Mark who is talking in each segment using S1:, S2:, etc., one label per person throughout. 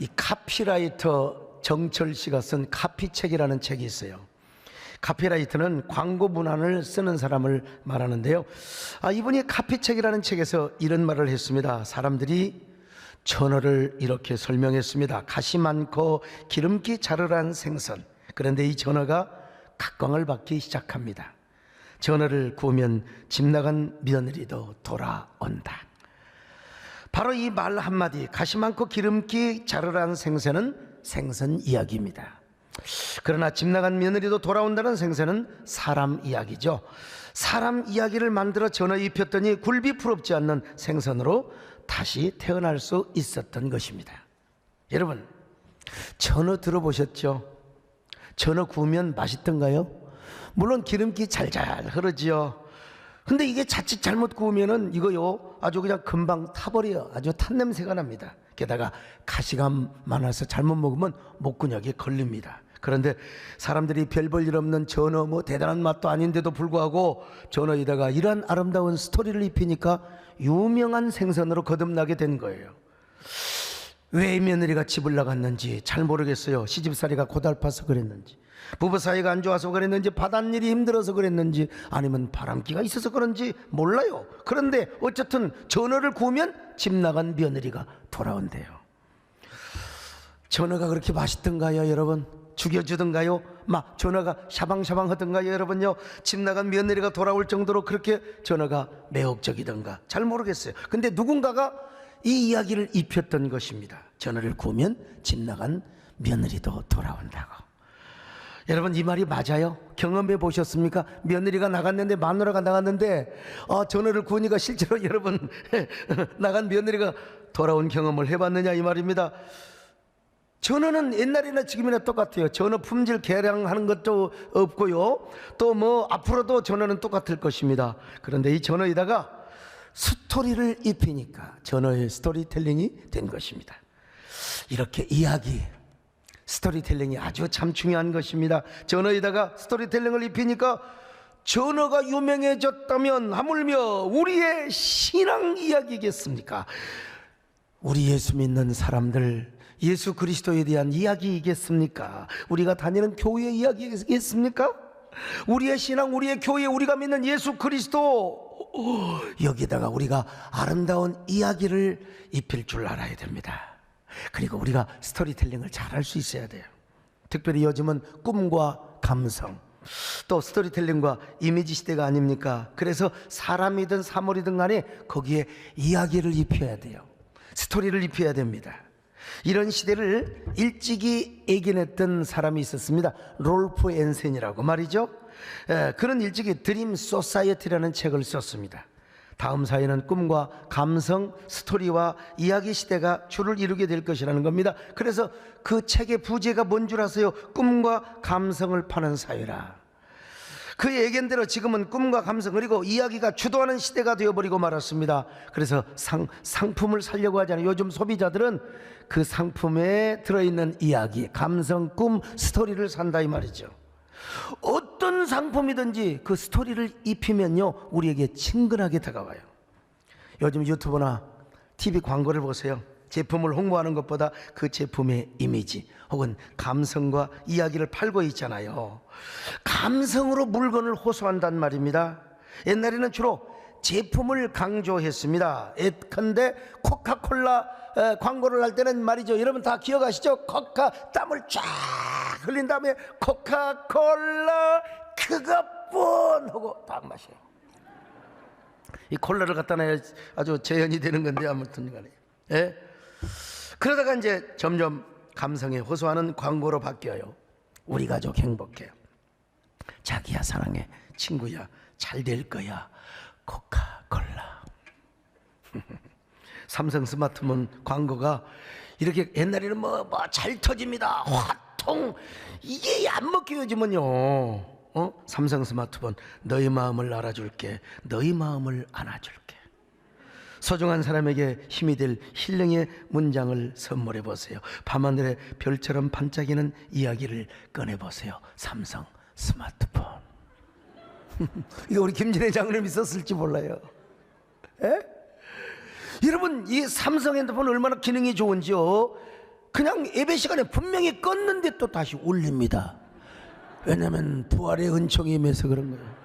S1: 이 카피라이터 정철 씨가 쓴 카피책이라는 책이 있어요. 카피라이터는 광고 문안을 쓰는 사람을 말하는데요. 이분이 카피책이라는 책에서 이런 말을 했습니다. 사람들이 전어를 이렇게 설명했습니다. 가시 많고 기름기 자르란 생선. 그런데 이 전어가 각광을 받기 시작합니다. 전어를 구우면 집 나간 며느리도 돌아온다. 바로 이 말 한마디, 가시 많고 기름기 자르란 생선은 생선 이야기입니다. 그러나 집 나간 며느리도 돌아온다는 생선은 사람 이야기죠. 사람 이야기를 만들어 전어에 입혔더니 굴비 풀업지 않는 생선으로 다시 태어날 수 있었던 것입니다. 여러분, 전어 들어보셨죠? 전어 구우면 맛있던가요? 물론 기름기 잘잘 흐르지요. 근데 이게 자칫 잘못 구우면은 이거요 아주 그냥 금방 타버려요. 아주 탄냄새가 납니다. 게다가 가시가 많아서 잘못 먹으면 목구녕에 걸립니다. 그런데 사람들이 별 볼 일 없는 전어, 대단한 맛도 아닌데도 불구하고 전어에다가 이러한 아름다운 스토리를 입히니까 유명한 생선으로 거듭나게 된 거예요. 왜 며느리가 집을 나갔는지 잘 모르겠어요. 시집살이가 고달파서 그랬는지, 부부 사이가 안 좋아서 그랬는지, 바닷일이 힘들어서 그랬는지, 아니면 바람기가 있어서 그런지 몰라요. 그런데 어쨌든 전어를 구우면 집 나간 며느리가 돌아온대요. 전어가 그렇게 맛있던가요, 여러분? 죽여주던가요? 전어가 샤방샤방 하던가요, 여러분요? 집 나간 며느리가 돌아올 정도로 그렇게 전어가 매혹적이던가 잘 모르겠어요. 근데 누군가가 이 이야기를 입혔던 것입니다. 전어를 구우면 집 나간 며느리도 돌아온다고. 여러분, 이 말이 맞아요? 경험해 보셨습니까? 며느리가 나갔는데, 마누라가 나갔는데 전어를 구우니까 실제로 여러분 나간 며느리가 돌아온 경험을 해봤느냐 이 말입니다. 전어는 옛날이나 지금이나 똑같아요. 전어 품질 개량하는 것도 없고요, 또 앞으로도 전어는 똑같을 것입니다. 그런데 이 전어에다가 스토리를 입히니까 전어의 스토리텔링이 된 것입니다. 이렇게 이야기, 스토리텔링이 아주 참 중요한 것입니다. 전어에다가 스토리텔링을 입히니까 전어가 유명해졌다면 하물며 우리의 신앙 이야기겠습니까? 우리 예수 믿는 사람들, 예수 그리스도에 대한 이야기이겠습니까? 우리가 다니는 교회 이야기겠습니까? 우리의 신앙, 우리의 교회, 우리가 믿는 예수 그리스도, 여기다가 우리가 아름다운 이야기를 입힐 줄 알아야 됩니다. 그리고 우리가 스토리텔링을 잘할 수 있어야 돼요. 특별히 요즘은 꿈과 감성, 또 스토리텔링과 이미지 시대가 아닙니까? 그래서 사람이든 사물이든 간에 거기에 이야기를 입혀야 돼요. 스토리를 입혀야 됩니다. 이런 시대를 일찍이 예견했던 사람이 있었습니다. 롤프 앤센이라고 말이죠. 그는 일찍이 드림 소사이어티라는 책을 썼습니다. 다음 사회는 꿈과 감성, 스토리와 이야기 시대가 줄을 이루게 될 것이라는 겁니다. 그래서 그 책의 부제가 뭔 줄 아세요? 꿈과 감성을 파는 사회라. 그 예견대로 지금은 꿈과 감성 그리고 이야기가 주도하는 시대가 되어버리고 말았습니다. 그래서 상품을 사려고 하잖아요. 요즘 소비자들은 그 상품에 들어있는 이야기, 감성, 꿈, 스토리를 산다 이 말이죠. 어떤 상품이든지 그 스토리를 입히면요 우리에게 친근하게 다가와요. 요즘 유튜브나 TV 광고를 보세요. 제품을 홍보하는 것보다 그 제품의 이미지 혹은 감성과 이야기를 팔고 있잖아요. 감성으로 물건을 호소한단 말입니다. 옛날에는 주로 제품을 강조했습니다. 예컨대 코카콜라 광고를 할 때는 말이죠, 여러분 다 기억하시죠? 땀을 쫙 흘린 다음에 코카콜라 그것뿐 하고 딱 마셔요. 이 콜라를 갖다 놔야 아주 재현이 되는 건데 아무튼 간에, 예? 그러다가 이제 점점 감성에 호소하는 광고로 바뀌어요. 우리 가족 행복해, 자기야 사랑해, 친구야 잘 될 거야, 코카콜라. 삼성 스마트폰 광고가 이렇게 옛날에는 잘 터집니다. 화통, 이게 안 먹혀요 요즘은요. 삼성 스마트폰, 너희 마음을 알아줄게, 너희 마음을 안아줄게. 소중한 사람에게 힘이 될 힐링의 문장을 선물해 보세요. 밤하늘에 별처럼 반짝이는 이야기를 꺼내보세요. 삼성 스마트폰. 이거 우리 김진애 장로님이 썼을지 몰라요. 에? 여러분, 이 삼성 핸드폰 얼마나 기능이 좋은지요. 그냥 예배 시간에 분명히 껐는데 또 다시 올립니다. 왜냐하면 부활의 은총이 임해서 그런 거예요.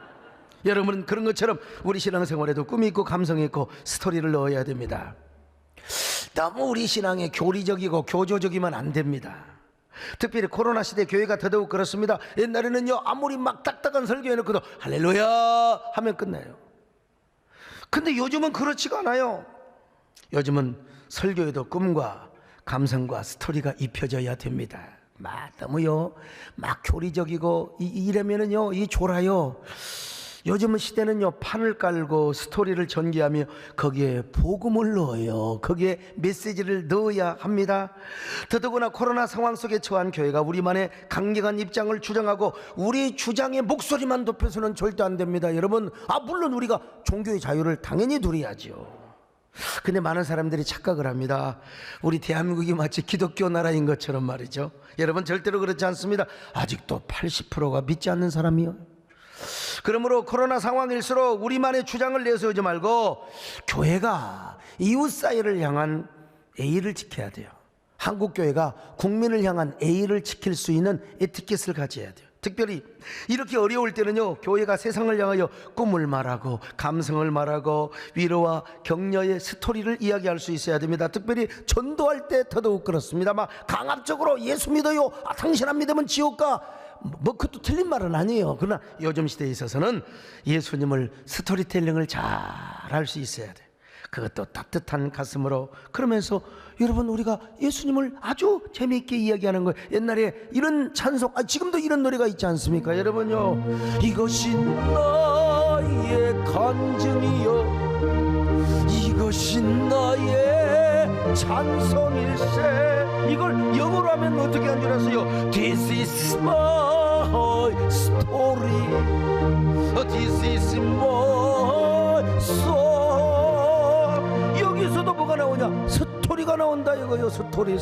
S1: 여러분, 그런 것처럼 우리 신앙생활에도 꿈이 있고 감성이 있고 스토리를 넣어야 됩니다. 너무 우리 신앙에 교리적이고 교조적이면 안 됩니다. 특별히 코로나 시대 교회가 더더욱 그렇습니다. 옛날에는요, 아무리 막 딱딱한 설교해놓고도 할렐루야 하면 끝나요. 근데 요즘은 그렇지가 않아요. 요즘은 설교에도 꿈과 감성과 스토리가 입혀져야 됩니다. 너무요 막 교리적이고 이러면은요 이 졸아요. 요즘 시대는요, 판을 깔고 스토리를 전개하며 거기에 복음을 넣어요. 거기에 메시지를 넣어야 합니다. 더더구나 코로나 상황 속에 처한 교회가 우리만의 강력한 입장을 주장하고 우리 주장의 목소리만 높여서는 절대 안 됩니다. 여러분, 물론 우리가 종교의 자유를 당연히 누려야죠. 근데 많은 사람들이 착각을 합니다. 우리 대한민국이 마치 기독교 나라인 것처럼 말이죠. 여러분, 절대로 그렇지 않습니다. 아직도 80%가 믿지 않는 사람이요. 그러므로 코로나 상황일수록 우리만의 주장을 내세우지 말고 교회가 이웃 사이를 향한 예의를 지켜야 돼요. 한국 교회가 국민을 향한 예의를 지킬 수 있는 에티켓을 가져야 돼요. 특별히 이렇게 어려울 때는요, 교회가 세상을 향하여 꿈을 말하고 감성을 말하고 위로와 격려의 스토리를 이야기할 수 있어야 됩니다. 특별히 전도할 때 더더욱 그렇습니다. 막 강압적으로 예수 믿어요, 당신 안 믿으면 지옥 가, 그것도 틀린 말은 아니에요. 그러나 요즘 시대에 있어서는 예수님을 스토리텔링을 잘 할 수 있어야 돼. 그것도 따뜻한 가슴으로. 그러면서 여러분, 우리가 예수님을 아주 재미있게 이야기하는 거예요. 옛날에 이런 찬송, 지금도 이런 노래가 있지 않습니까? 여러분요, 이것이 나의 간증이요, 이것이 나의 찬송일세. 이걸 영어로 하면 어떻게 한 줄 아세요? This is my story, This is my song. 여기서도 뭐가 나오냐? 스토리가 나온다 이거요. 스토리.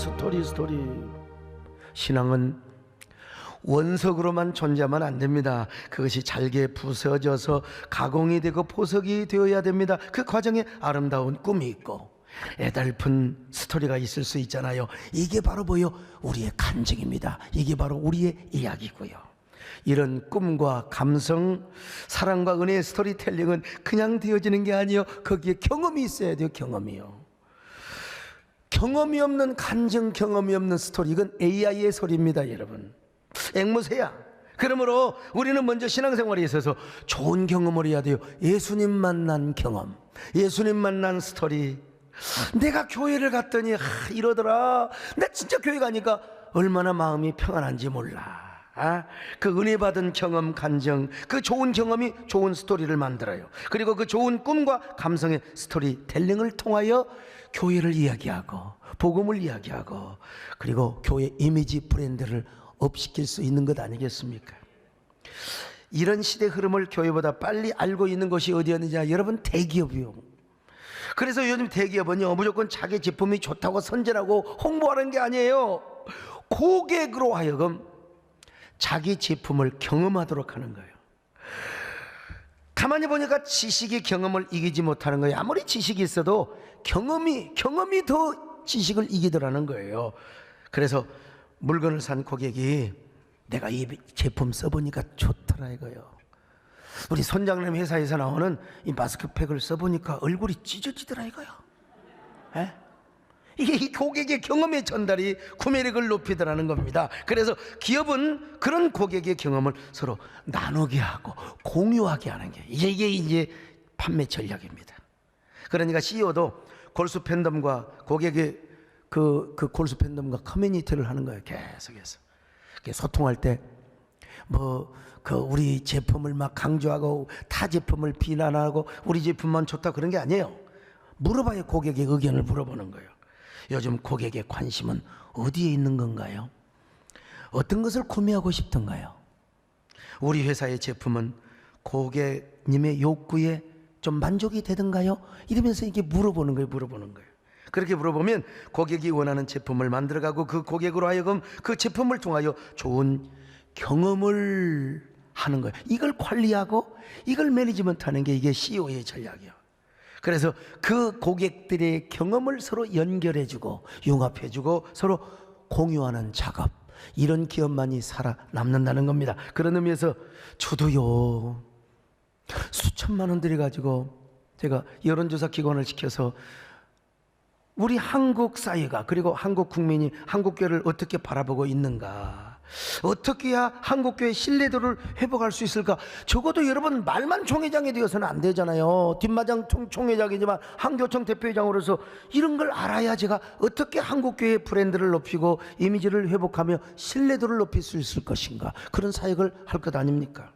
S1: 신앙은 원석으로만 존재하면 안 됩니다. 그것이 잘게 부서져서 가공이 되고 포석이 되어야 됩니다. 그 과정에 아름다운 꿈이 있고 애달픈 스토리가 있을 수 있잖아요. 이게 바로 뭐요? 우리의 간증입니다. 이게 바로 우리의 이야기고요. 이런 꿈과 감성, 사랑과 은혜의 스토리텔링은 그냥 되어지는 게 아니에요. 거기에 경험이 있어야 돼요. 경험이요. 경험이 없는 간증, 경험이 없는 스토리, 이건 AI의 소리입니다. 여러분, 앵무새야. 그러므로 우리는 먼저 신앙생활에 있어서 좋은 경험을 해야 돼요. 예수님 만난 경험, 예수님 만난 스토리. 내가 교회를 갔더니 이러더라. 나 진짜 교회 가니까 얼마나 마음이 평안한지 몰라. 그 은혜 받은 경험, 간증, 그 좋은 경험이 좋은 스토리를 만들어요. 그리고 그 좋은 꿈과 감성의 스토리텔링을 통하여 교회를 이야기하고 복음을 이야기하고 그리고 교회 이미지 브랜드를 업시킬 수 있는 것 아니겠습니까? 이런 시대 흐름을 교회보다 빨리 알고 있는 것이 어디였느냐? 여러분, 대기업이요. 그래서 요즘 대기업은요, 무조건 자기 제품이 좋다고 선전하고 홍보하는 게 아니에요. 고객으로 하여금 자기 제품을 경험하도록 하는 거예요. 가만히 보니까 지식이 경험을 이기지 못하는 거예요. 아무리 지식이 있어도 경험이 더 지식을 이기더라는 거예요. 그래서 물건을 산 고객이 내가 이 제품 써보니까 좋더라 이거요. 우리 선장님 회사에서 나오는 이 마스크팩을 써보니까 얼굴이 찢어지더라 이거요. 이게 이 고객의 경험의 전달이 구매력을 높이더라는 겁니다. 그래서 기업은 그런 고객의 경험을 서로 나누게 하고 공유하게 하는 게 이게 이제 판매 전략입니다. 그러니까 CEO도 골수 팬덤과 고객의 그 골수 팬덤과 커뮤니티를 하는 거예요. 계속해서 소통할 때 우리 제품을 막 강조하고 타 제품을 비난하고 우리 제품만 좋다 그런 게 아니에요. 물어봐야 고객의 의견을 물어보는 거예요. 요즘 고객의 관심은 어디에 있는 건가요? 어떤 것을 구매하고 싶던가요? 우리 회사의 제품은 고객님의 욕구에 좀 만족이 되던가요? 이러면서 이게 물어보는 거예요. 그렇게 물어보면 고객이 원하는 제품을 만들어가고 그 고객으로 하여금 그 제품을 통하여 좋은 경험을 하는 거예요. 이걸 관리하고 이걸 매니지먼트하는 게 이게 CEO의 전략이에요. 그래서 그 고객들의 경험을 서로 연결해주고 융합해주고 서로 공유하는 작업, 이런 기업만이 살아남는다는 겁니다. 그런 의미에서 저도요, 수천만 원 들여가지고 제가 여론조사 기관을 시켜서 우리 한국 사회가, 그리고 한국 국민이 한국교회를 어떻게 바라보고 있는가, 어떻게 해야 한국교회 신뢰도를 회복할 수 있을까. 적어도 여러분, 말만 총회장이 되어서는 안 되잖아요. 뒷마당 총회장이지만 한교총 대표회장으로서 이런 걸 알아야 제가 어떻게 한국교회의 브랜드를 높이고 이미지를 회복하며 신뢰도를 높일 수 있을 것인가, 그런 사역을 할 것 아닙니까?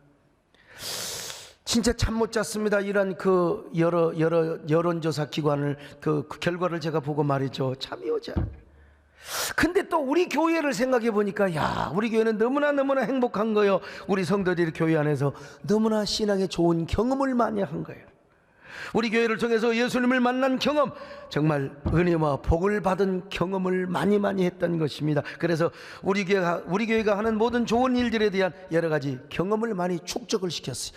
S1: 진짜 참 못 잤습니다. 이런 그 여론조사 기관을 그 결과를 제가 보고 말이죠. 참이 오지 않아요. 근데 또 우리 교회를 생각해 보니까, 야, 우리 교회는 너무나 행복한 거예요. 우리 성도들이 교회 안에서 너무나 신앙의 좋은 경험을 많이 한 거예요. 우리 교회를 통해서 예수님을 만난 경험, 정말 은혜와 복을 받은 경험을 많이 했던 것입니다. 그래서 우리 교회가 하는 모든 좋은 일들에 대한 여러 가지 경험을 많이 축적을 시켰어요.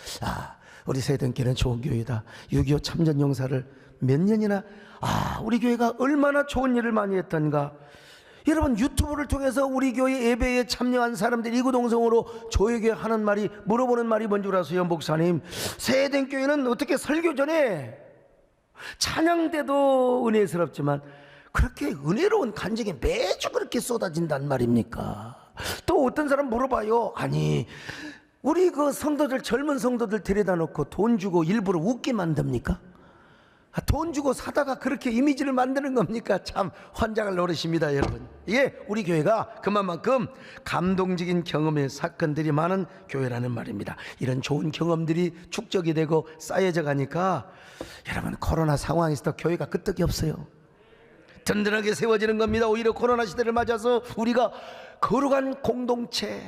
S1: 우리 세대교회는 좋은 교회다. 6.25 참전용사를 몇 년이나, 우리 교회가 얼마나 좋은 일을 많이 했던가. 여러분, 유튜브를 통해서 우리 교회 예배에 참여한 사람들이 이구동성으로 저에게 하는 말이, 물어보는 말이 뭔 줄 아세요? 목사님, 세대교회는 어떻게 설교 전에 찬양 때도 은혜스럽지만 그렇게 은혜로운 간증이 매주 그렇게 쏟아진단 말입니까? 또 어떤 사람 물어봐요. 아니, 우리 그 성도들, 젊은 성도들 데려다 놓고 돈 주고 일부러 웃게 만듭니까? 돈 주고 사다가 그렇게 이미지를 만드는 겁니까? 참 환장할 노릇입니다, 여러분. 예, 우리 교회가 그만큼 감동적인 경험의 사건들이 많은 교회라는 말입니다. 이런 좋은 경험들이 축적이 되고 쌓여져 가니까 여러분, 코로나 상황에서도 교회가 끄떡이 없어요. 든든하게 세워지는 겁니다. 오히려 코로나 시대를 맞아서 우리가 거룩한 공동체.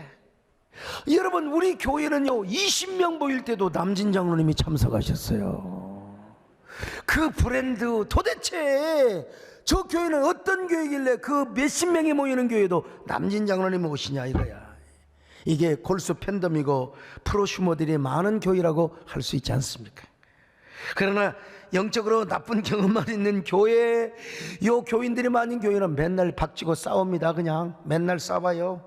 S1: 여러분, 우리 교회는요, 20명 모일 때도 남진 장로님이 참석하셨어요. 그 브랜드, 도대체 저 교회는 어떤 교회길래 그 몇십 명이 모이는 교회도 남진 장로님 오시냐 이거야. 이게 골수 팬덤이고 프로슈머들이 많은 교회라고 할 수 있지 않습니까? 그러나 영적으로 나쁜 경험만 있는 교회, 요 교인들이 많은 교회는 맨날 박치고 싸웁니다. 그냥 맨날 싸워요.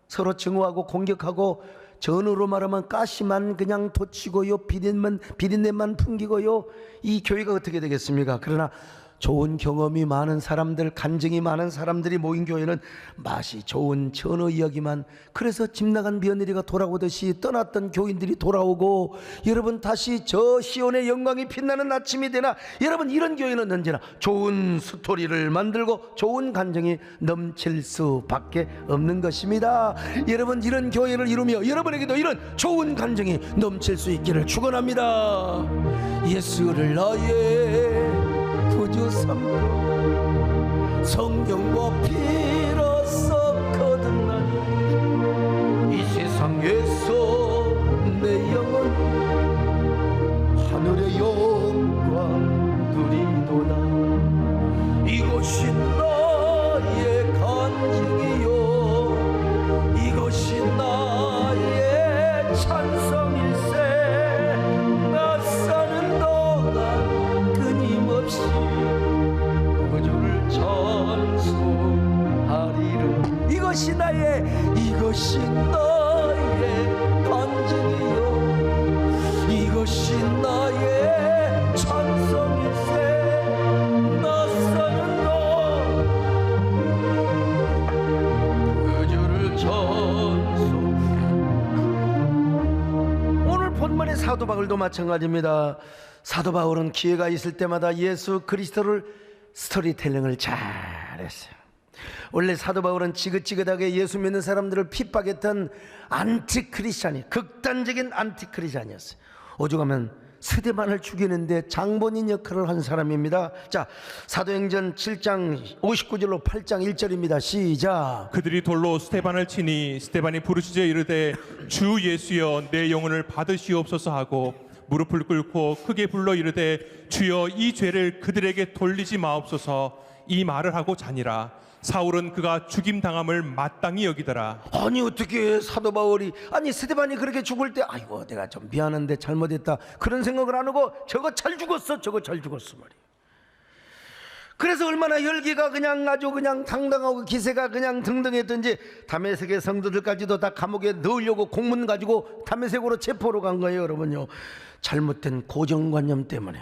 S1: 서로 증오하고 공격하고, 전으로 말하면 가시만 그냥 돋치고요, 비린내만 풍기고요. 이 교회가 어떻게 되겠습니까? 그러나 좋은 경험이 많은 사람들, 간증이 많은 사람들이 모인 교회는 맛이 좋은 전어 이야기만, 그래서 집 나간 며느리가 돌아오듯이 떠났던 교인들이 돌아오고, 여러분, 다시 저 시온의 영광이 빛나는 아침이 되나. 여러분, 이런 교회는 언제나 좋은 스토리를 만들고 좋은 간증이 넘칠 수밖에 없는 것입니다. 여러분, 이런 교회를 이루며 여러분에게도 이런 좋은 간증이 넘칠 수 있기를 축원합니다. 예수를 나의 구주 삼고 성령과 피로써 거듭나니 이 세상에서 내 영혼 하늘의 영광 누리도다. 이것이 나의 간증이요, 이것이 나의 찬송일세. 나 사는 동안 끊임없이 구주를 찬송하리라. 이것이 나의 간증이요, 이것이 나의 찬송일세. 나 사는 동안 구주를 찬송. 오늘 본문의 사도 바울도 마찬가지입니다. 사도 바울은 기회가 있을 때마다 예수 그리스도를 스토리텔링을 잘했어요. 원래 사도 바울은 지긋지긋하게 예수 믿는 사람들을 핍박했던 안티크리스찬이, 극단적인 안티크리스찬이었어요. 오죽하면 스데반을 죽이는데 장본인 역할을 한 사람입니다. 자, 사도행전 7장 59절로 8장 1절입니다. 시작.
S2: 그들이 돌로 스데반을 치니 스데반이 부르짖어 이르되 주 예수여 내 영혼을 받으시옵소서 하고 무릎을 꿇고 크게 불러 이르되 주여 이 죄를 그들에게 돌리지 마옵소서. 이 말을 하고 자니라. 사울은 그가 죽임 당함을 마땅히 여기더라.
S1: 아니, 어떻게 사도 바울이, 아니 스데반이 그렇게 죽을 때 아이고 내가 좀 미안한데 잘못했다 그런 생각을 안 하고 저거 잘 죽었어 말이에요. 그래서 얼마나 열기가 그냥 아주 그냥 당당하고 기세가 그냥 등등했던지 다메섹의 성도들까지도 다 감옥에 넣으려고 공문 가지고 다메섹으로 체포로 간 거예요. 여러분요, 잘못된 고정관념 때문에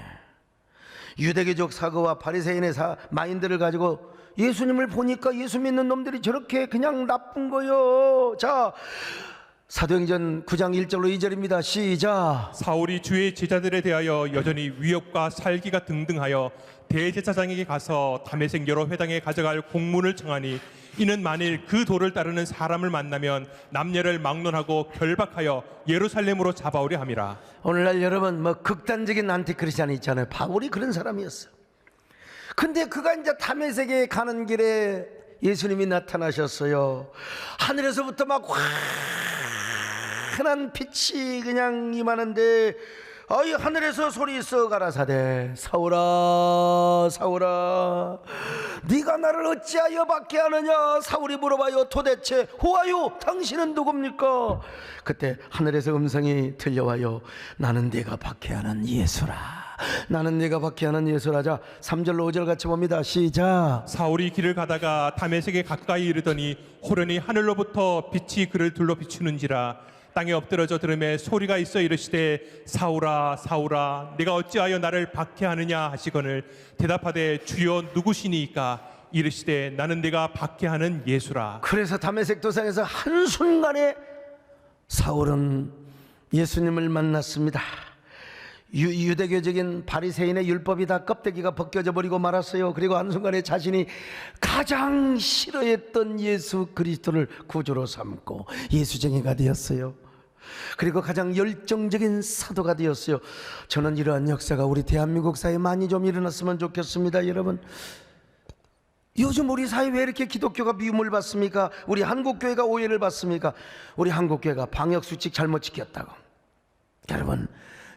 S1: 유대교적 사고와 바리새인의 마인드를 가지고 예수님을 보니까 예수 믿는 놈들이 저렇게 그냥 나쁜 거요. 자, 사도행전 9장 1절로 2절입니다. 시작.
S2: 사울이 주의 제자들에 대하여 여전히 위협과 살기가 등등하여 대제사장에게 가서 다메섹 여러 회당에 가져갈 공문을 청하니 이는 만일 그 도를 따르는 사람을 만나면 남녀를 막론하고 결박하여 예루살렘으로 잡아오려 함이라.
S1: 오늘날 여러분 뭐 극단적인 안티크리스찬이 있잖아요. 바울이 그런 사람이었어요. 근데 그가 이제 다메섹에 가는 길에 예수님이 나타나셨어요. 하늘에서부터 막 환한 빛이 그냥 임하는데 하늘에서 소리 있어 가라사대 사울아 사울아 네가 나를 어찌하여 박해하느냐. 사울이 물어봐요. 도대체 후아유 당신은 누굽니까? 그때 하늘에서 음성이 들려와요. 나는 네가 박해하는 예수라. 나는 네가 박해하는 예수라. 자, 3절로 5절 같이 봅니다. 시작.
S2: 사울이 길을 가다가 다메섹에 가까이 이르더니 호련히 하늘로부터 빛이 그를 둘러 비추는지라. 땅에 엎드러져 들음에 소리가 있어 이르시되 사울아 사울아 네가 어찌하여 나를 박해하느냐 하시거늘 대답하되 주여 누구시니이까? 이르시되 나는 네가 박해하는 예수라.
S1: 그래서 다메섹 도상에서 한순간에 사울은 예수님을 만났습니다. 유대교적인 바리새인의 율법이 다 껍데기가 벗겨져 버리고 말았어요. 그리고 한순간에 자신이 가장 싫어했던 예수 그리스도를 구주로 삼고 예수쟁이가 되었어요. 그리고 가장 열정적인 사도가 되었어요. 저는 이러한 역사가 우리 대한민국 사회에 많이 좀 일어났으면 좋겠습니다. 여러분, 요즘 우리 사회 왜 이렇게 기독교가 미움을 받습니까? 우리 한국교회가 오해를 받습니까? 우리 한국교회가 방역수칙 잘못 지켰다고. 여러분,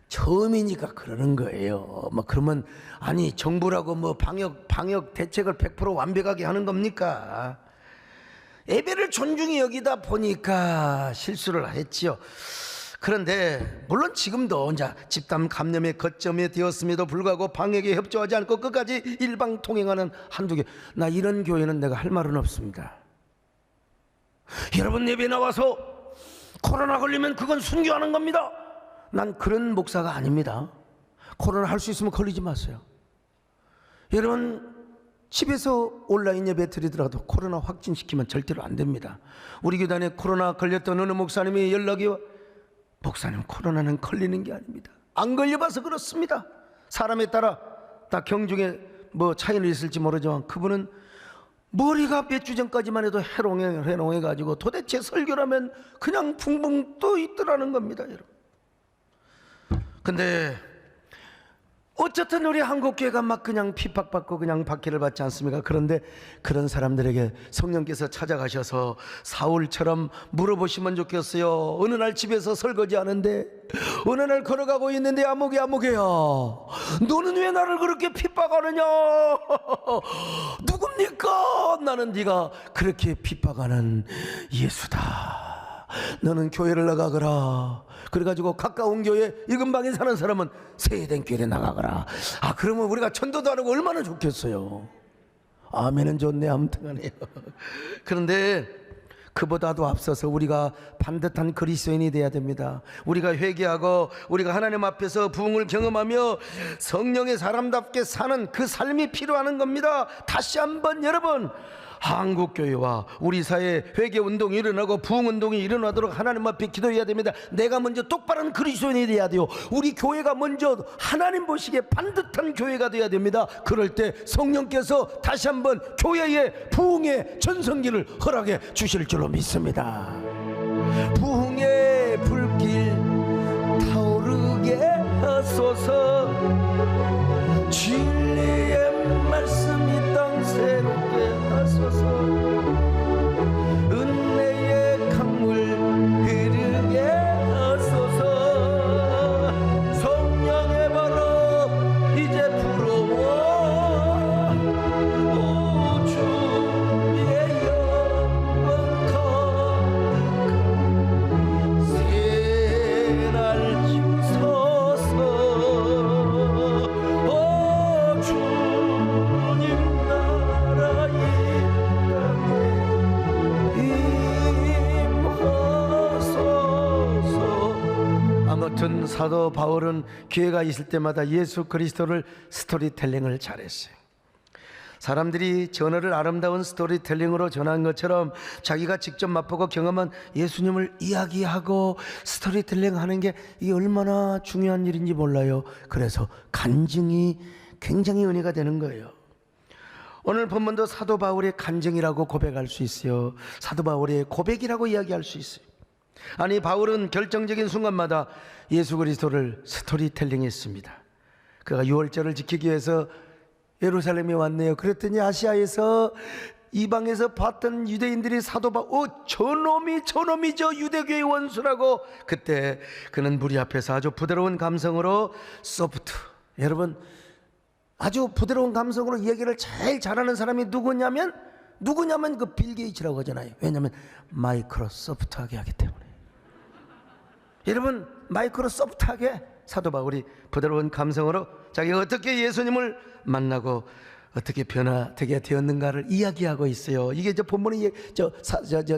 S1: 처음이니까 그러는 거예요. 뭐 그러면 아니 정부라고 뭐 방역 대책을 100% 완벽하게 하는 겁니까? 예배를 존중히 여기다 보니까 실수를 했지요. 그런데 물론 지금도 이제 집단 감염의 거점에 되었음에도 불구하고 방역에 협조하지 않고 끝까지 일방통행하는 한두 개, 나 이런 교회는 내가 할 말은 없습니다. 여러분 예배 나와서 코로나 걸리면 그건 순교하는 겁니다. 난 그런 목사가 아닙니다. 코로나 할 수 있으면 걸리지 마세요. 여러분 집에서 온라인 예배 드리더라도 코로나 확진시키면 절대로 안 됩니다. 우리 교단에 코로나 걸렸던 어느 목사님이 연락이 와, 목사님 코로나는 걸리는 게 아닙니다. 안 걸려봐서 그렇습니다. 사람에 따라 다 경중에 뭐 차이는 있을지 모르지만 그분은 머리가 몇 주 전까지만 해도 해롱해가지고 도대체 설교라면 그냥 붕붕 떠 있더라는 겁니다. 여러분, 근데 어쨌든 우리 한국교회가 막 그냥 핍박받고 그냥 박해를 받지 않습니까? 그런데 그런 사람들에게 성령께서 찾아가셔서 사울처럼 물어보시면 좋겠어요. 어느 날 집에서 설거지하는데 어느 날 걸어가고 있는데 아무개야 너는 왜 나를 그렇게 핍박하느냐? 누굽니까? 나는 네가 그렇게 핍박하는 예수다. 너는 교회를 나가거라. 그래가지고 가까운 교회 이근방에 사는 사람은 세eden 교회에 나가거라. 그러면 우리가 전도도 안 하고 얼마나 좋겠어요. 아멘은 좋네. 아무튼간에요. 그런데 그보다도 앞서서 우리가 반듯한 그리스도인이 돼야 됩니다. 우리가 회개하고 우리가 하나님 앞에서 부흥을 경험하며 성령의 사람답게 사는 그 삶이 필요한 겁니다. 다시 한번 여러분, 한국교회와 우리 사회에 회개운동이 일어나고 부흥운동이 일어나도록 하나님 앞에 기도해야 됩니다. 내가 먼저 똑바른 그리스도인이 돼야 돼요. 우리 교회가 먼저 하나님 보시기에 반듯한 교회가 돼야 됩니다. 그럴 때 성령께서 다시 한번 교회의 부흥의 전성기를 허락해 주실 줄로 믿습니다. 부흥의 불길 타오르게 하소서. 진리의 말씀이 땅 새롭게 하소서. 은혜의 강물 흐르게 하소서. 성령의 바람 이제 불어와. 오 주의 영광 가득한 새날 주소서. 오 주님 사도 바울은 기회가 있을 때마다 예수 그리스도를 스토리텔링을 잘했어요. 사람들이 전어를 아름다운 스토리텔링으로 전한 것처럼 자기가 직접 맛보고 경험한 예수님을 이야기하고 스토리텔링 하는 게 이게 얼마나 중요한 일인지 몰라요. 그래서 간증이 굉장히 은혜가 되는 거예요. 오늘 본문도 사도 바울의 간증이라고 고백할 수 있어요. 사도 바울의 고백이라고 이야기할 수 있어요. 아니, 바울은 결정적인 순간마다 예수 그리스도를 스토리텔링 했습니다. 그가 유월절을 지키기 위해서 예루살렘에 왔네요. 그랬더니 아시아에서 이방에서 봤던 유대인들이 사도 바울, 저놈이죠, 유대교의 원수라고. 그때 그는 무리 앞에서 아주 부드러운 감성으로 소프트, 여러분 아주 부드러운 감성으로 얘기를 제일 잘하는 사람이 누구냐면 그 빌 게이츠라고 하잖아요. 왜냐하면 마이크로소프트하게 하기 때문에. 여러분, 마이크로소프트하게 사도 바울이 부드러운 감성으로 자기가 어떻게 예수님을 만나고 어떻게 변화되게 되었는가를 이야기하고 있어요. 이게 본문이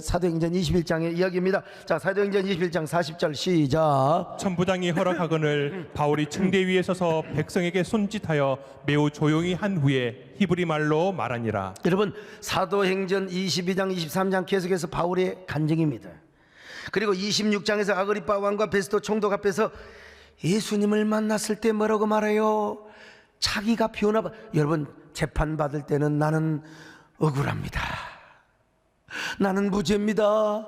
S1: 사도행전 21장의 이야기입니다. 자, 사도행전 21장 40절 시작.
S2: 천부장이 허락하거늘 바울이 층대 위에 서서 백성에게 손짓하여 매우 조용히 한 후에 히브리 말로 말하니라.
S1: 여러분, 사도행전 22장 23장 계속해서 바울의 간증입니다. 그리고 26장에서 아그리파 왕과 베스도 총독 앞에서 예수님을 만났을 때 뭐라고 말해요? 자기가 여러분, 재판 받을 때는 나는 억울합니다. 나는 무죄입니다.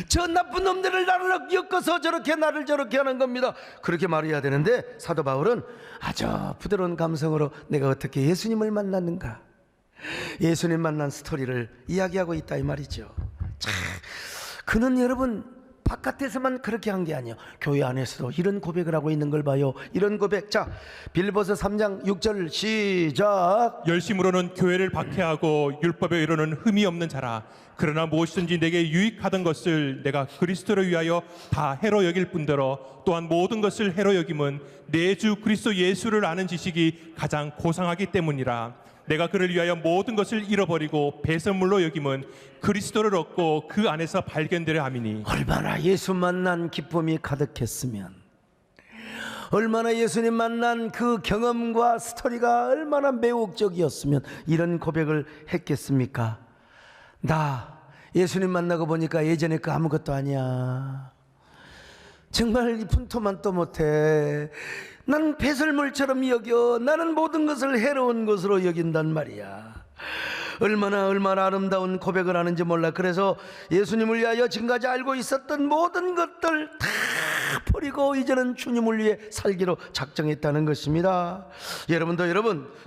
S1: 저 나쁜 놈들을 나를 엮어서 나를 저렇게 하는 겁니다. 그렇게 말해야 되는데 사도 바울은 아주 부드러운 감성으로 내가 어떻게 예수님을 만났는가, 예수님 만난 스토리를 이야기하고 있다 이 말이죠. 참, 그는 여러분 바깥에서만 그렇게 한 게 아니에요. 교회 안에서도 이런 고백을 하고 있는 걸 봐요. 이런 고백. 자, 빌보서 3장 6절 시작.
S2: 열심으로는 교회를 박해하고 율법에 이르는 흠이 없는 자라. 그러나 무엇이든지 내게 유익하던 것을 내가 그리스도를 위하여 다 해로 여길 뿐더러 또한 모든 것을 해로 여김은 내 주 그리스도 예수를 아는 지식이 가장 고상하기 때문이라. 내가 그를 위하여 모든 것을 잃어버리고 배설물로 여김은 그리스도를 얻고 그 안에서 발견되려 함이니.
S1: 얼마나 예수 만난 기쁨이 가득했으면, 얼마나 예수님 만난 그 경험과 스토리가 얼마나 매혹적이었으면 이런 고백을 했겠습니까? 나 예수님 만나고 보니까 예전에 그 아무것도 아니야. 정말 이 분토만도 못해. 나는 배설물처럼 여겨. 나는 모든 것을 해로운 것으로 여긴단 말이야. 얼마나 아름다운 고백을 하는지 몰라. 그래서 예수님을 위하여 지금까지 알고 있었던 모든 것들 다 버리고 이제는 주님을 위해 살기로 작정했다는 것입니다. 여러분도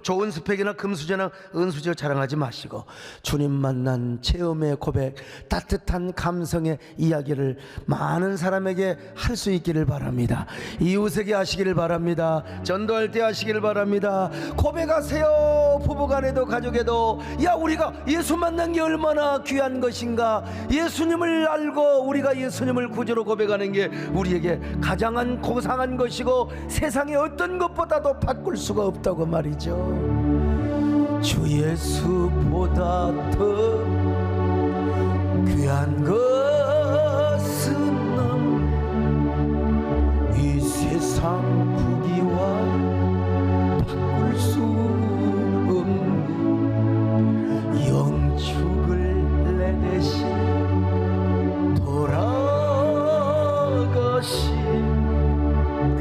S1: 좋은 스펙이나 금수저나 은수저 자랑하지 마시고 주님 만난 체험의 고백, 따뜻한 감성의 이야기를 많은 사람에게 할 수 있기를 바랍니다. 이웃에게 하시기를 바랍니다. 전도할 때 하시기를 바랍니다. 고백하세요. 부부간에도 가족에도. 야, 우리가 예수 만난 게 얼마나 귀한 것인가. 예수님을 알고 우리가 예수님을 구주로 고백하는 게 우리에게 가장 고상한 것이고 세상의 어떤 것보다도 바꿀 수가 없다고 말이죠. 주 예수보다 더 귀한 것은 없네. 이 세상 부귀와 바꿀 수 없네. 영축을 내 대신 돌아가신 그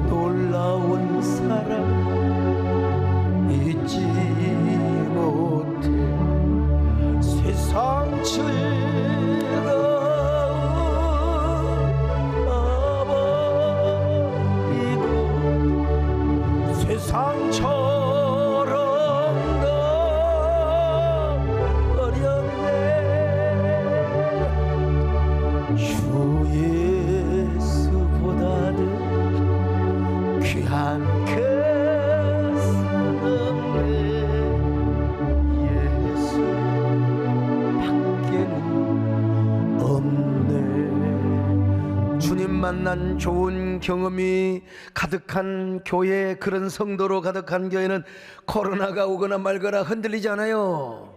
S1: 놀라운 사랑 잊지 못해. 세상 즐거워버리고 세상처럼 너 어렵네. 주 예수보다도 귀한 것은 없네. 예수 밖에는 없네. 주님 만난 좋은 경험이 가득한 교회, 그런 성도로 가득한 교회는 코로나가 오거나 말거나 흔들리지 않아요.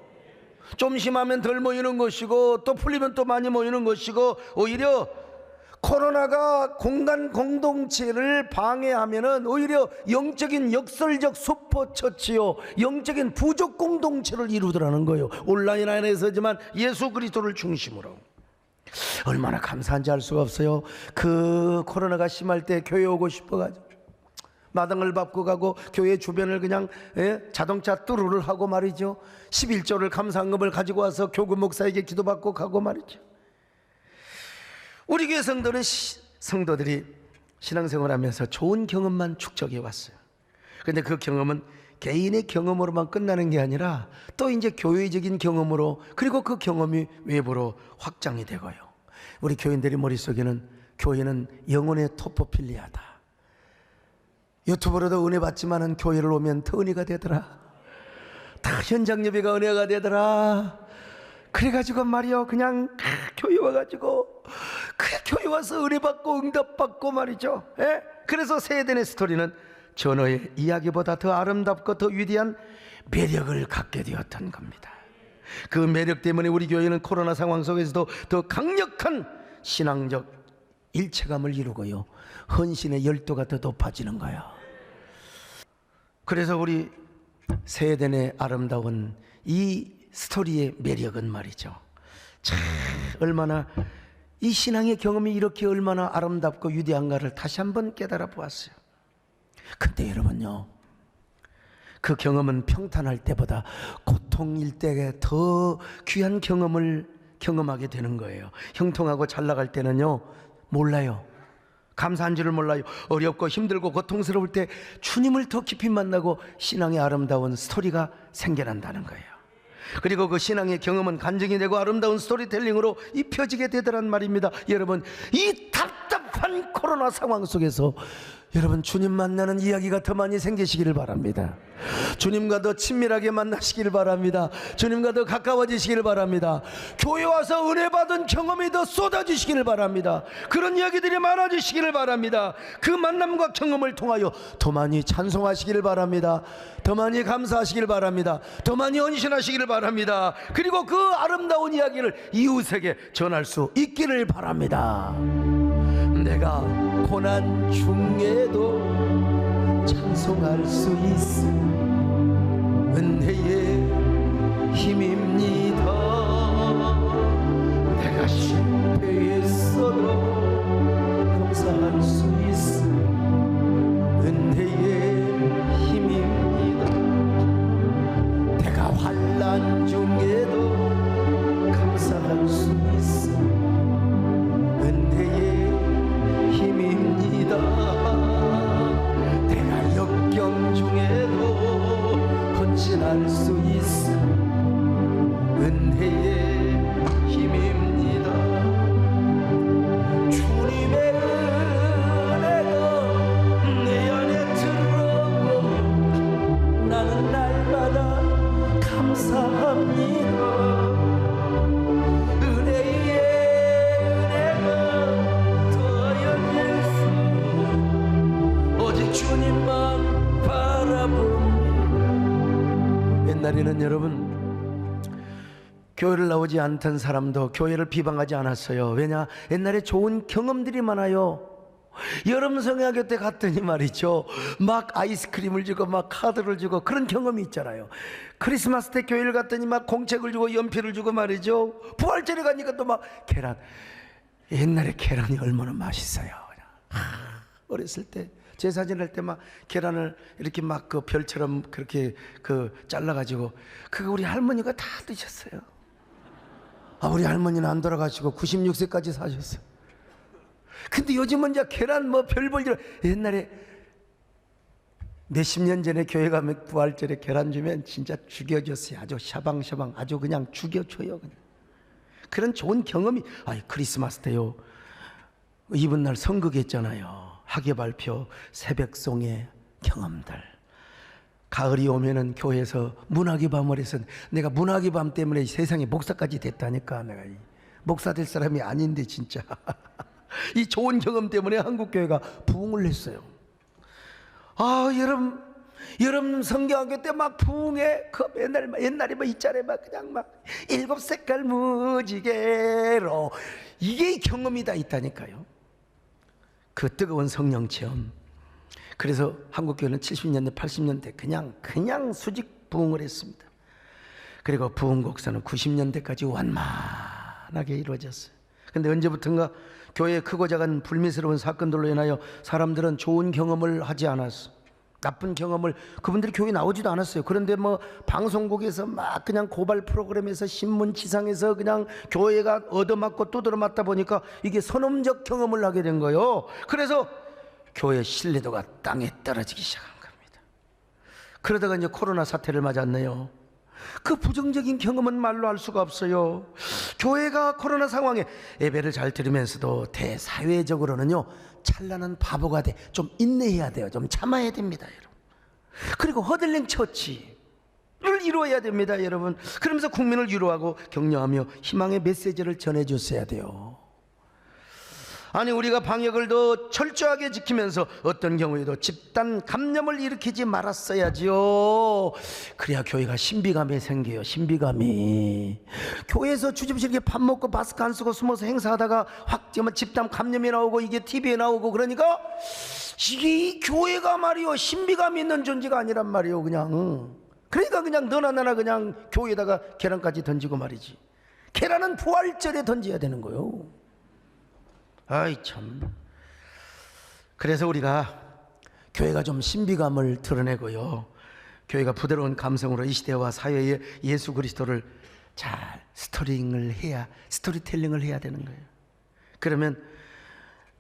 S1: 좀 심하면 덜 모이는 것이고 또 풀리면 또 많이 모이는 것이고, 오히려 코로나가 공간 공동체를 방해하면은 오히려 영적인 역설적 슈퍼처치요, 영적인 부족 공동체를 이루더라는 거예요. 온라인 안에서지만 예수 그리스도를 중심으로. 얼마나 감사한지 알 수가 없어요. 그 코로나가 심할 때 교회 오고 싶어가지고 마당을 밟고 가고 교회 주변을 그냥 자동차 뚜루를 하고 말이죠. 11조를 감사한금을 가지고 와서 교구 목사에게 기도받고 가고 말이죠. 우리 교회 성도들이 신앙생활하면서 좋은 경험만 축적해 왔어요. 그런데 그 경험은 개인의 경험으로만 끝나는 게 아니라 또 이제 교회적인 경험으로, 그리고 그 경험이 외부로 확장이 되고요. 우리 교인들이 머릿속에는 교회는 영혼의 토포필리아다. 유튜브로도 은혜 받지만은 교회를 오면 더 은혜가 되더라. 다 현장 예배가 은혜가 되더라. 그래가지고 말이요, 그냥 교회 와가지고 교회 와서 은혜 받고 응답 받고 말이죠. 그래서 세대의 스토리는 전어의 이야기보다 더 아름답고 더 위대한 매력을 갖게 되었던 겁니다. 그 매력 때문에 우리 교회는 코로나 상황 속에서도 더 강력한 신앙적 일체감을 이루고요, 헌신의 열도가 더 높아지는 거예요. 그래서 우리 세대의 아름다운 이 스토리의 매력은 말이죠, 참 얼마나 이 신앙의 경험이 이렇게 얼마나 아름답고 위대한가를 다시 한번 깨달아 보았어요. 근데 여러분요, 그 경험은 평탄할 때보다 고통일 때에 더 귀한 경험을 경험하게 되는 거예요. 형통하고 잘 나갈 때는요, 몰라요. 감사한 줄을 몰라요. 어렵고 힘들고 고통스러울 때 주님을 더 깊이 만나고 신앙의 아름다운 스토리가 생겨난다는 거예요. 그리고 그 신앙의 경험은 간증이 되고 아름다운 스토리텔링으로 입혀지게 되더란 말입니다. 여러분, 이 답답한 코로나 상황 속에서 여러분, 주님 만나는 이야기가 더 많이 생기시기를 바랍니다. 주님과 더 친밀하게 만나시기를 바랍니다. 주님과 더 가까워지시기를 바랍니다. 교회 와서 은혜 받은 경험이 더 쏟아지시기를 바랍니다. 그런 이야기들이 많아지시기를 바랍니다. 그 만남과 경험을 통하여 더 많이 찬송하시기를 바랍니다. 더 많이 감사하시기를 바랍니다. 더 많이 헌신하시기를 바랍니다. 그리고 그 아름다운 이야기를 이웃에게 전할 수 있기를 바랍니다. 내가 고난 중에도 찬송할 수 있음 은혜의 힘입니다. 내가 실패했어도 감사할 수 있음 은혜의 힘입니다. 내가 환난 중에도 감사할 수 있음 은혜의 힘입니다. 내가 역경 중에도 헌신할 수 있음 은혜의 힘입니다. 주님의 은혜가 내 안에 들어오고 나는 날마다 감사합니다. 주님만 바라봅니다. 옛날에는 여러분, 교회를 나오지 않던 사람도 교회를 비방하지 않았어요. 왜냐? 옛날에 좋은 경험들이 많아요. 여름 성야교 때 갔더니 말이죠, 막 아이스크림을 주고 막 카드를 주고 그런 경험이 있잖아요. 크리스마스 때 교회를 갔더니 막 공책을 주고 연필을 주고 말이죠. 부활절에 가니까 또 막 계란. 옛날에 계란이 얼마나 맛있어요. 어렸을 때 제사 지낼 때 막 계란을 이렇게 막 그 별처럼 그렇게 그 잘라가지고 그거 우리 할머니가 다 드셨어요. 우리 할머니는 안 돌아가시고 96세까지 사셨어요. 근데 요즘은 이제 계란 뭐 별볼일. 옛날에 몇십 년 전에 교회 가면 부활절에 계란 주면 진짜 죽여줬어요. 아주 샤방샤방 아주 그냥 죽여줘요. 그냥. 그런 좋은 경험이. 크리스마스 때요, 이번 날 선거했잖아요. 학예 발표, 새벽송의 경험들. 가을이 오면은 교회에서 문학의 밤을 해서 내가 문학의 밤 때문에 세상에 목사까지 됐다니까. 내가 목사 될 사람이 아닌데 진짜. 이 좋은 경험 때문에 한국교회가 부흥을 했어요. 여름 성경학교 때 막 부흥회 그 옛날에 뭐 있잖아요. 막 그냥 막 7색깔 무지개로 이게 경험이 다 있다니까요. 그 뜨거운 성령 체험. 그래서 한국교회는 70년대 80년대 그냥 수직 부흥을 했습니다. 그리고 부흥곡사는 90년대까지 완만하게 이루어졌어요. 근데 언제부턴가 교회에 크고 작은 불미스러운 사건들로 인하여 사람들은 좋은 경험을 하지 않았어. 나쁜 경험을, 그분들이 교회에 나오지도 않았어요. 그런데 뭐 방송국에서 막 그냥 고발 프로그램에서 신문 지상에서 그냥 교회가 얻어맞고 두드러 맞다 보니까 이게 선험적 경험을 하게 된 거예요. 그래서 교회 신뢰도가 땅에 떨어지기 시작한 겁니다. 그러다가 이제 코로나 사태를 맞았네요. 그 부정적인 경험은 말로 할 수가 없어요. 교회가 코로나 상황에 예배를 잘 드리면서도 대사회적으로는요, 찬란한 바보가 돼. 좀 인내해야 돼요. 좀 참아야 됩니다, 여러분. 그리고 허들링 처치를 이루어야 됩니다, 여러분. 그러면서 국민을 위로하고 격려하며 희망의 메시지를 전해줬어야 돼요. 아니, 우리가 방역을 더 철저하게 지키면서 어떤 경우에도 집단 감염을 일으키지 말았어야지요. 그래야 교회가 신비감이 생겨요. 신비감이. 교회에서 주저없이 이렇게 밥 먹고 마스크 안 쓰고 숨어서 행사하다가 확 집단 감염이 나오고 이게 TV에 나오고 그러니까 이게 이 교회가 말이요, 신비감이 있는 존재가 아니란 말이요. 그러니까 그냥 너나 나나 그냥 교회에다가 계란까지 던지고 말이지. 계란은 부활절에 던져야 되는 거요. 아이 참. 그래서 우리가 교회가 좀 신비감을 드러내고요, 교회가 부드러운 감성으로 이 시대와 사회에 예수 그리스도를 잘 스토리텔링을 해야 되는 거예요. 그러면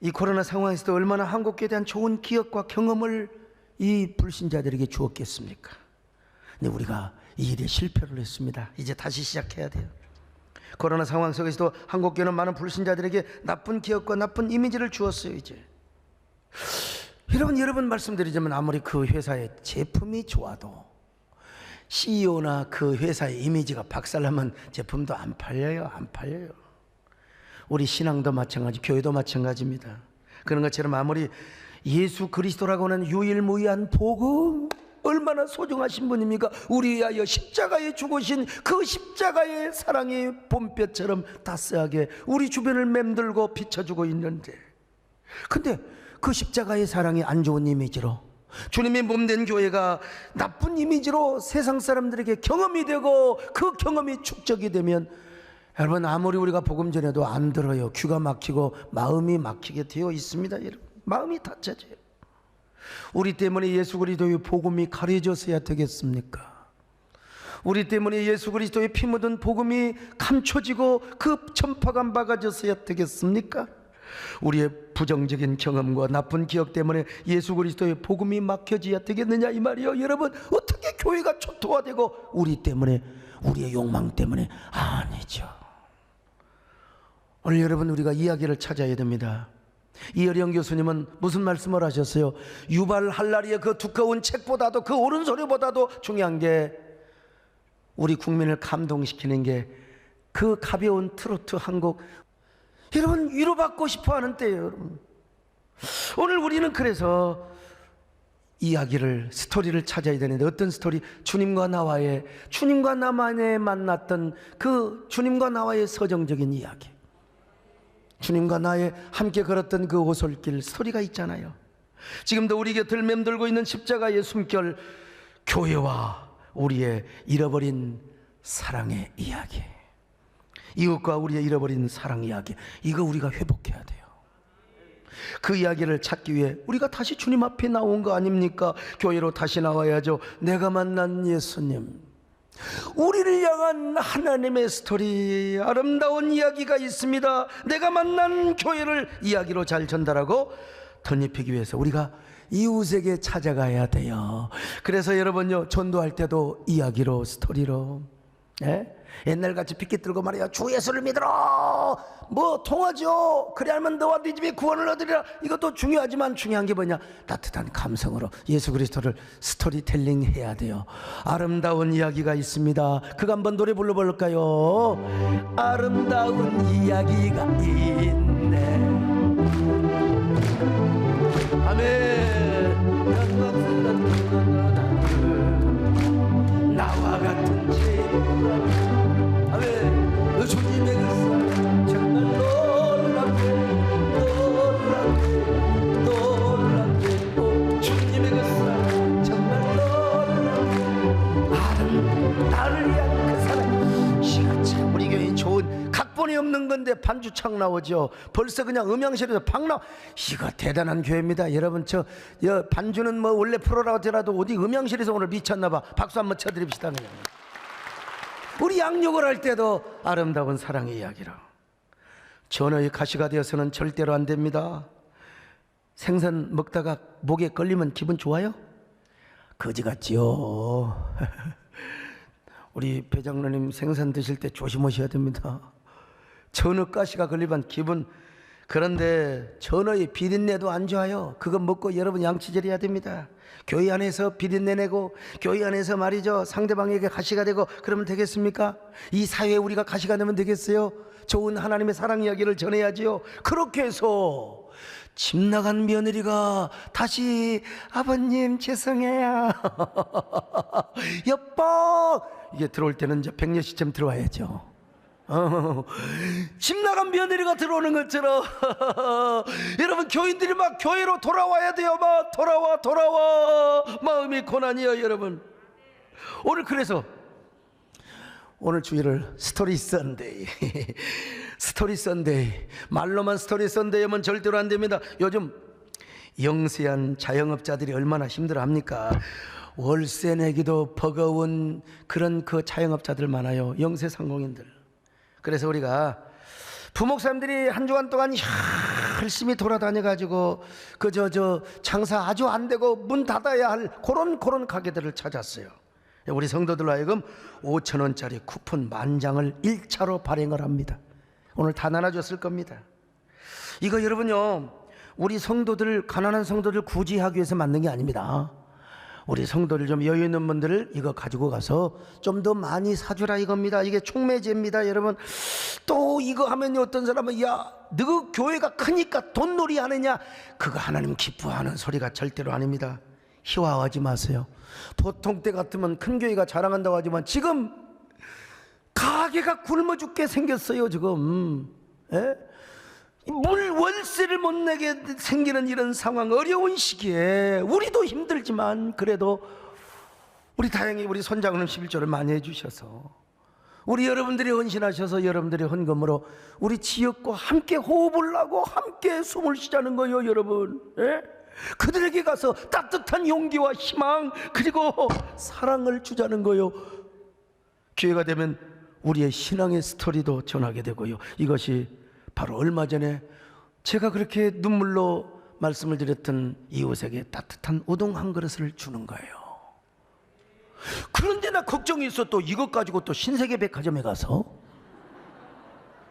S1: 이 코로나 상황에서도 얼마나 한국교회에 대한 좋은 기억과 경험을 이 불신자들에게 주었겠습니까? 근데 우리가 이 일에 실패를 했습니다. 이제 다시 시작해야 돼요. 코로나 상황 속에서도 한국교회는 많은 불신자들에게 나쁜 기억과 나쁜 이미지를 주었어요. 이제 여러 번 말씀드리자면, 아무리 그 회사의 제품이 좋아도 CEO나 그 회사의 이미지가 박살나면 제품도 안 팔려요. 우리 신앙도 마찬가지, 교회도 마찬가지입니다. 그런 것처럼 아무리 예수 그리스도라고 하는 유일무이한 복음, 얼마나 소중하신 분입니까? 우리 위하여 십자가에 죽으신 그 십자가의 사랑이 봄볕처럼 따스하게 우리 주변을 맴돌고 비춰주고 있는데, 근데 그 십자가의 사랑이 안 좋은 이미지로, 주님의 몸된 교회가 나쁜 이미지로 세상 사람들에게 경험이 되고 그 경험이 축적이 되면, 여러분, 아무리 우리가 복음 전해도 안 들어요. 귀가 막히고 마음이 막히게 되어 있습니다. 여러분, 마음이 닫혀져요. 우리 때문에 예수 그리스도의 복음이 가려졌어야 되겠습니까? 우리 때문에 예수 그리스도의 피 묻은 복음이 감춰지고 그 전파가 막아졌어야 되겠습니까? 우리의 부정적인 경험과 나쁜 기억 때문에 예수 그리스도의 복음이 막혀져야 되겠느냐 이 말이요. 여러분, 어떻게 교회가 초토화되고 우리 때문에, 우리의 욕망 때문에? 아니죠. 오늘 여러분, 우리가 이야기를 찾아야 됩니다. 이어령 교수님은 무슨 말씀을 하셨어요? 유발 할라리의 그 두꺼운 책보다도, 그 옳은 소리보다도 중요한 게, 우리 국민을 감동시키는 게 그 가벼운 트로트 한 곡. 여러분, 위로받고 싶어 하는 때예요, 여러분. 오늘 우리는 그래서 이야기를, 스토리를 찾아야 되는데, 어떤 스토리? 주님과 나만의 만났던 그 주님과 나와의 서정적인 이야기, 주님과 나의 함께 걸었던 그 오솔길 스토리가 있잖아요. 지금도 우리 곁을 맴돌고 있는 십자가의 숨결, 교회와 우리의 잃어버린 사랑의 이야기, 이웃과 우리의 잃어버린 사랑 이야기, 이거 우리가 회복해야 돼요. 그 이야기를 찾기 위해 우리가 다시 주님 앞에 나온 거 아닙니까? 교회로 다시 나와야죠. 내가 만난 예수님, 우리를 향한 하나님의 스토리, 아름다운 이야기가 있습니다. 내가 만난 교회를 이야기로 잘 전달하고 덧입히기 위해서 우리가 이웃에게 찾아가야 돼요. 그래서 여러분요, 전도할 때도 이야기로, 스토리로, 옛날같이 핏기 들고 말이야, 주 예수를 믿으라, 뭐 통하죠, 그래야만 너와 네 집에 구원을 얻으리라, 이것도 중요하지만 중요한 게 뭐냐? 따뜻한 감성으로 예수 그리스도를 스토리텔링 해야 돼요. 아름다운 이야기가 있습니다. 그거 한번 노래 불러볼까요? 아름다운 이야기가 있네. 아멘. 나와 같은 죄인과, 아멘, 주님의 그 사랑 정말 놀랍게 나를 위한 그 사랑. 이거 참 우리 교회 좋은, 각본이 없는 건데 반주창 나오죠. 벌써 그냥 음향실에서 박 나와. 이거 대단한 교회입니다. 여러분, 반주는 뭐 원래 프로라고 하더라도 어디 음향실에서 오늘 미쳤나 봐. 박수 한번 쳐드립시다. 그냥 우리 양육을 할 때도 아름다운 사랑의 이야기라. 전어의 가시가 되어서는 절대로 안 됩니다. 생선 먹다가 목에 걸리면 기분 좋아요? 거지 같지요. 우리 배장로님 생선 드실 때 조심하셔야 됩니다. 전어 가시가 걸리면 기분. 그런데 전어의 비린내도 안 좋아요. 그거 먹고 여러분 양치질해야 됩니다. 교회 안에서 비린내 내고 교회 안에서 말이죠, 상대방에게 가시가 되고 그러면 되겠습니까? 이 사회에 우리가 가시가 되면 되겠어요? 좋은 하나님의 사랑 이야기를 전해야지요. 그렇게 해서 집 나간 며느리가 다시 아버님 죄송해요 여보 이게 들어올 때는 이제 백녀시점 들어와야죠. 집 나간 며느리가 들어오는 것처럼 여러분, 교인들이 막 교회로 돌아와야 돼요. 막 돌아와 마음이 고난이요 여러분. 오늘 그래서 오늘 주일을 스토리 선데이 스토리 선데이, 말로만 스토리 선데이면 절대로 안 됩니다. 요즘 영세한 자영업자들이 얼마나 힘들어합니까? 월세 내기도 버거운 그런 그 자영업자들 많아요. 영세 상공인들. 그래서 우리가 부목사님들이 한 주간 동안 열심히 돌아다녀가지고 저 장사 아주 안 되고 문 닫아야 할 그런 가게들을 찾았어요. 우리 성도들로 하여금 5,000원짜리 쿠폰 10,000장을 1차로 발행을 합니다. 오늘 다 나눠줬을 겁니다. 이거 여러분요, 우리 성도들, 가난한 성도들 구제하기 위해서 만든 게 아닙니다. 우리 성도들 좀 여유 있는 분들을 이거 가지고 가서 좀 더 많이 사주라 이겁니다. 이게 촉매제입니다 여러분. 또 이거 하면 어떤 사람은 야, 너 교회가 크니까 돈놀이 하느냐, 그거 하나님 기뻐하는 소리가 절대로 아닙니다. 희화하지 마세요. 보통 때 같으면 큰 교회가 자랑한다고 하지만 지금 가게가 굶어 죽게 생겼어요 지금. 물 월세를 못 내게 생기는 이런 상황, 어려운 시기에 우리도 힘들지만 그래도 우리 다행히 우리 손장로님 11조를 많이 해주셔서 우리 여러분들이 헌신하셔서 여러분들의 헌금으로 우리 지역과 함께 호흡을 하고 함께 숨을 쉬자는 거예요 여러분. 그들에게 가서 따뜻한 용기와 희망 그리고 사랑을 주자는 거예요. 기회가 되면 우리의 신앙의 스토리도 전하게 되고요. 이것이 바로 얼마 전에 제가 그렇게 눈물로 말씀을 드렸던 이웃에게 따뜻한 우동 한 그릇을 주는 거예요. 그런데 나 걱정이 있어. 또 이것 가지고 또 신세계백화점에 가서,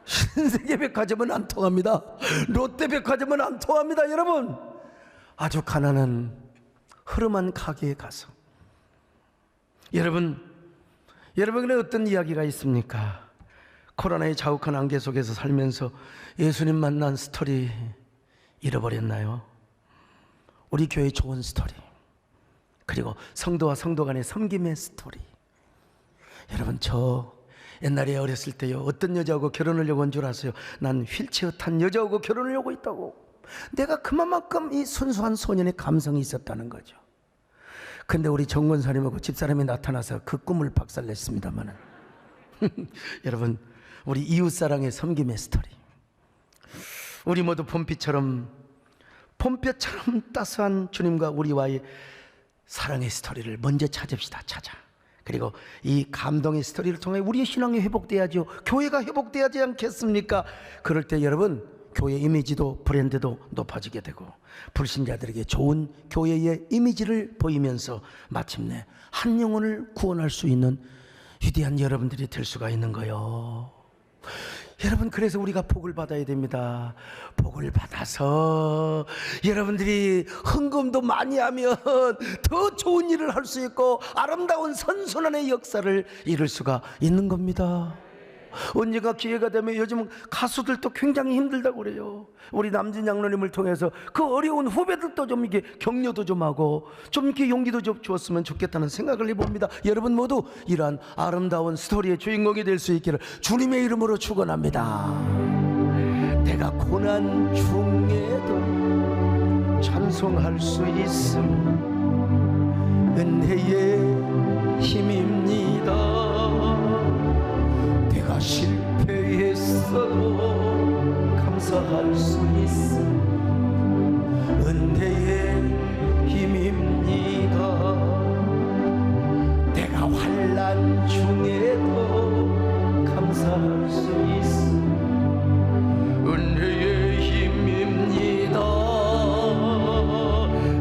S1: 신세계백화점은 안 통합니다. 롯데백화점은 안 통합니다 여러분. 아주 가난한 흐름한 가게에 가서 여러분의 어떤 이야기가 있습니까? 코로나의 자욱한 안개 속에서 살면서 예수님 만난 스토리 잃어버렸나요? 우리 교회의 좋은 스토리, 그리고 성도와 성도 간의 섬김의 스토리. 여러분, 저 옛날에 어렸을 때요, 어떤 여자하고 결혼하려고 한 줄 아세요? 난 휠체어 탄 여자하고 결혼하려고 했다고. 내가 그만큼 이 순수한 소년의 감성이 있었다는 거죠. 근데 우리 정권사님하고 집사람이 나타나서 그 꿈을 박살냈습니다만은 여러분, 우리 이웃사랑의 섬김의 스토리, 우리 모두 봄비처럼 따스한 주님과 우리와의 사랑의 스토리를 먼저 찾읍시다. 그리고 이 감동의 스토리를 통해 우리의 신앙이 회복돼야죠. 교회가 회복돼야지 않겠습니까? 그럴 때 여러분, 교회 이미지도 브랜드도 높아지게 되고 불신자들에게 좋은 교회의 이미지를 보이면서 마침내 한 영혼을 구원할 수 있는 위대한 여러분들이 될 수가 있는 거예요. 여러분, 그래서 우리가 복을 받아야 됩니다. 복을 받아서 여러분들이 헌금도 많이 하면 더 좋은 일을 할 수 있고 아름다운 선순환의 역사를 이룰 수가 있는 겁니다. 언제가 기회가 되면 요즘 가수들도 굉장히 힘들다고 그래요. 우리 남진 장로님을 통해서 그 어려운 후배들도 좀 이렇게 격려도 좀 하고 좀 이렇게 용기도 좀 주었으면 좋겠다는 생각을 해봅니다. 여러분 모두 이러한 아름다운 스토리의 주인공이 될 수 있기를 주님의 이름으로 축원합니다. 내가 고난 중에도 찬송할 수 있음 은혜의 힘입니다. 없어도 감사할 수 있어. 은혜의 힘입니다. 내가 환난 중에도 감사할 수 있어. 은혜의 힘입니다.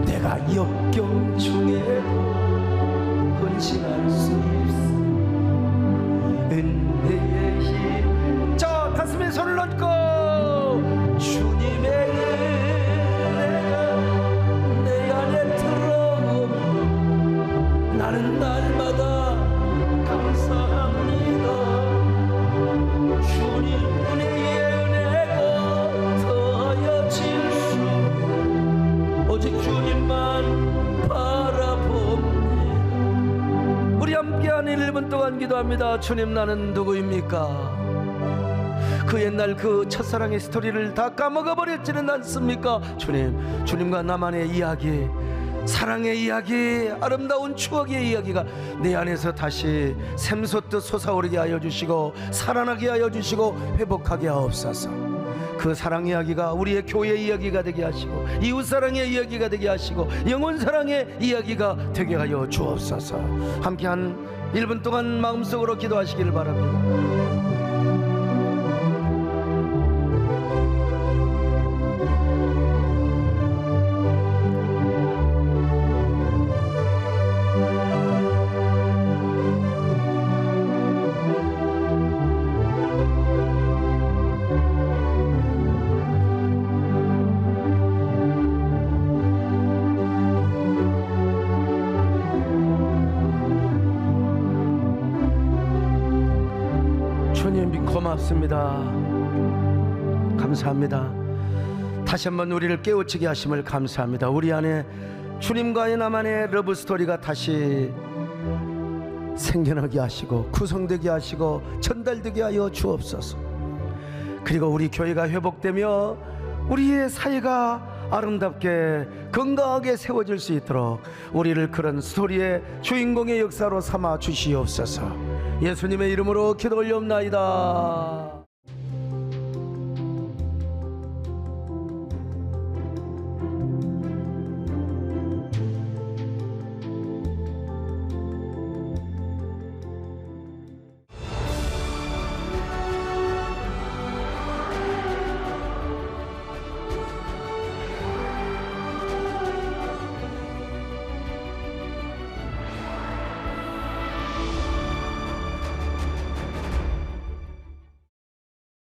S1: 내가 역경 중에도 헌신할 수 있어. 은혜의 힘. 자, 가슴에 손을 얹고 주님의 은혜가 내 안에 들어오고 나는 날마다 감사합니다. 주님의 은혜가 더하여질 수 오직 주님만 바라봅니다. 우리 함께하는 1분 동안 기도합니다. 주님, 나는 누구입니까? 그 옛날 그 첫사랑의 스토리를 다 까먹어버렸지는 않습니까? 주님과 나만의 이야기, 사랑의 이야기, 아름다운 추억의 이야기가 내 안에서 다시 샘솟듯 솟아오르게 하여 주시고 살아나게 하여 주시고 회복하게 하옵소서. 그 사랑 이야기가 우리의 교회 이야기가 되게 하시고 이웃사랑의 이야기가 되게 하시고 영혼사랑의 이야기가 되게 하여 주옵소서. 함께 한 1분 동안 마음속으로 기도하시기를 바랍니다. 주님 고맙습니다. 감사합니다. 다시 한번 우리를 깨우치게 하심을 감사합니다. 우리 안에 주님과의 나만의 러브스토리가 다시 생겨나게 하시고 구성되게 하시고 전달되게 하여 주옵소서. 그리고 우리 교회가 회복되며 우리의 사회가 아름답게 건강하게 세워질 수 있도록 우리를 그런 스토리의 주인공의 역사로 삼아 주시옵소서. 예수님의 이름으로 기도 올려옵나이다.